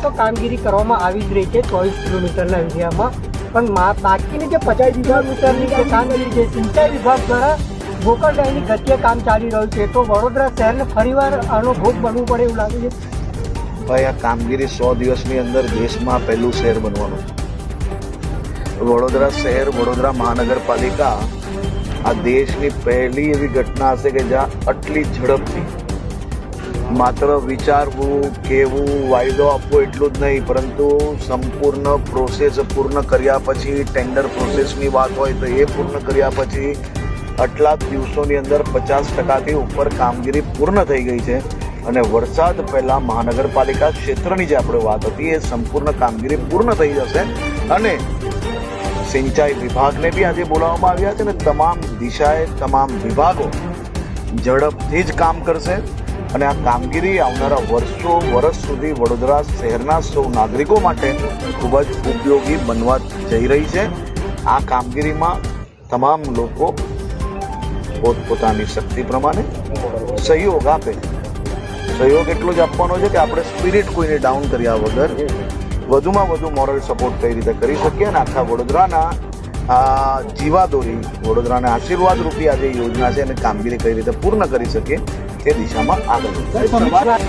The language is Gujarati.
તો કામગીરી કરવામાં આવી જ રહી છે 24 કિલોમીટરના એરિયામાં, પણ બાકીની જે 50 કિલોમીટરની જે કામગીરી છે સિંચાઈ વિભાગ દ્વારા ગોકળગાયની ગતિએ કામ ચાલી રહ્યું છે, તો વડોદરા શહેરને ફરીવાર આનો ભોગ બનવું પડે એવું લાગે છે. ભાઈ, આ કામગીરી 100 દિવસની અંદર દેશમાં પહેલું શહેર બનવાનું છે. વડોદરા શહેર, વડોદરા મહાનગરપાલિકા આ દેશની પહેલી એવી ઘટના હશે કે જ્યાં આટલી ઝડપથી માત્ર વિચારવું, કહેવું, વાયદો આપવો એટલું જ નહીં, પરંતુ સંપૂર્ણ પ્રોસેસ પૂર્ણ કર્યા પછી, ટેન્ડર પ્રોસેસની વાત હોય તો એ પૂર્ણ કર્યા પછી આટલા દિવસોની અંદર 50%થી ઉપર કામગીરી પૂર્ણ થઈ ગઈ છે. અને વરસાદ પહેલાં મહાનગરપાલિકા ક્ષેત્રની જે આપણે વાત હતી એ સંપૂર્ણ કામગીરી પૂર્ણ થઈ જશે. અને સિંચાઈ વિભાગને બી આજે બોલાવવામાં આવ્યા છે અને તમામ દિશાએ તમામ વિભાગો ઝડપથી જ કામ કરશે. અને આ કામગીરી આવનારા વર્ષ સુધી વડોદરા શહેરના સૌ નાગરિકો માટે ખૂબ જ ઉપયોગી બનવા જઈ રહી છે. આ કામગીરીમાં તમામ લોકો પોતપોતાની શક્તિ પ્રમાણે સહયોગ આપે. સહયોગ એટલો જ આપવાનો છે કે આપણે સ્પિરિટ કોઈને ડાઉન કર્યા વગર વધુમાં વધુ મોરલ સપોર્ટ કઈ રીતે કરી શકીએ અને આખા વડોદરાના જીવાદોરી, વડોદરાના આશીર્વાદ રૂપી આ જે યોજના છે અને કામગીરી કઈ રીતે પૂર્ણ કરી શકીએ તે દિશામાં આગળ.